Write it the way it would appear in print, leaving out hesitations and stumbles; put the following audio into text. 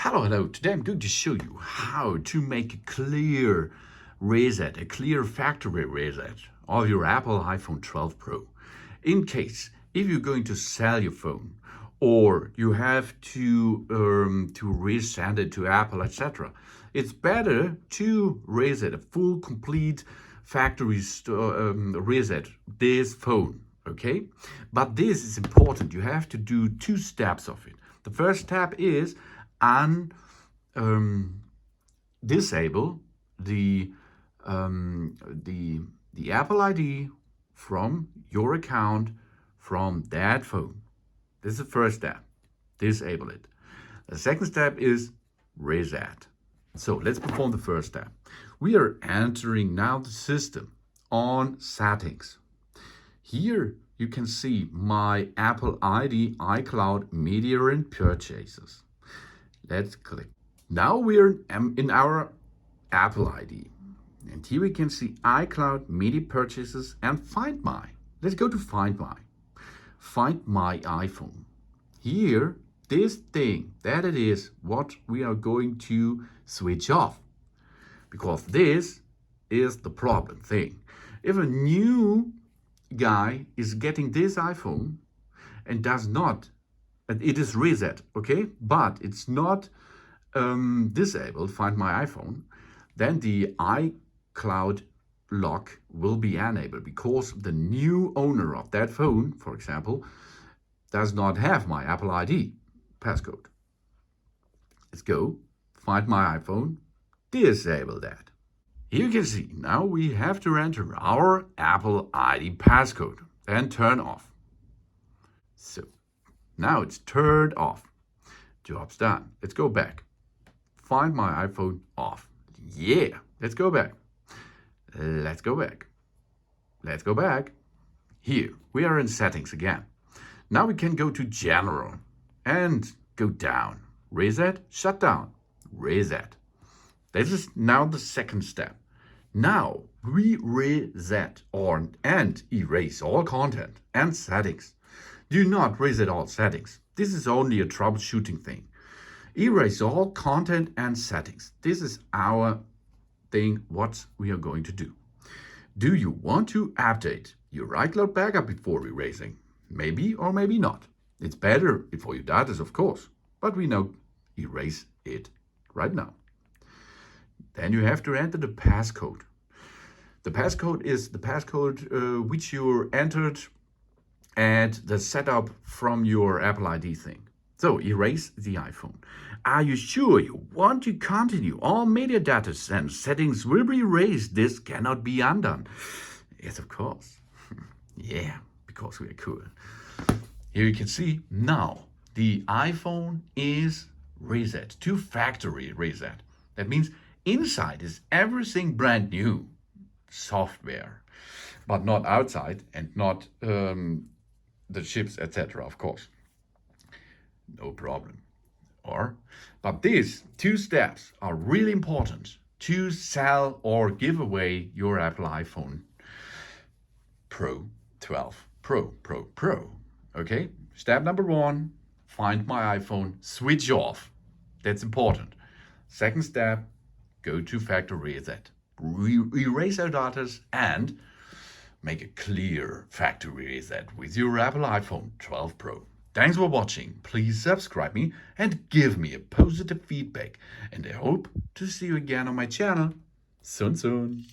Hello. Today I'm going to show you how to make a clear reset, a clear factory reset of your Apple iPhone 12 Pro. In case, if you're going to sell your phone or you have to resend it to Apple, etc., it's better to reset a full, complete factory reset this phone, okay? But this is important. You have to do two steps of it. The first step is disable the Apple ID from your account from that phone. This is the first step. Disable it. The second step is reset. So let's perform the first step. We are entering now the system on settings. Here you can see my Apple ID, iCloud, Media and Purchases. Let's click. Now we're in our Apple ID. And here we can see iCloud, Media Purchases, and Find My. Let's go to Find My. Find My iPhone. Here, this thing, that it is what we are going to switch off. Because this is the problem thing. If a new guy is getting this iPhone and does not, it is reset, okay, but it's not disabled, Find My iPhone, then the iCloud lock will be enabled because the new owner of that phone, for example, does not have my Apple ID passcode. Let's go, Find My iPhone, disable that. Here you can see, now we have to enter our Apple ID passcode and turn off. So, now it's turned off. Job's done. Let's go back. Find My iPhone off. Yeah, let's go back. Let's go back. Let's go back. Here, we are in settings again. Now we can go to General and go down. Reset, shut down, reset. This is now the second step. Now we reset and erase all content and settings. Do not reset all settings. This is only a troubleshooting thing. Erase all content and settings. This is our thing, what we are going to do. Do you want to update your iCloud backup before erasing? Maybe or maybe not. It's better for your data, of course, but we now erase it right now. Then you have to enter the passcode. The passcode is the passcode which you entered at the setup from your Apple ID thing. So erase the iPhone. Are you sure you want to continue? All media data and settings will be erased. This cannot be undone. Yes, of course. Yeah, because we are cool. Here you can see now the iPhone is reset to factory reset. That means inside is everything brand new software, but not outside and not the chips, etc. Of course, no problem. But these two steps are really important to sell or give away your Apple iPhone Pro 12 Pro. Okay, step number one, Find My iPhone, switch off. That's important. Second step, go to factory reset. Erase our data and make a clear factory reset with your Apple iPhone 12 Pro. Thanks for watching. Please subscribe me and give me a positive feedback. And I hope to see you again on my channel soon.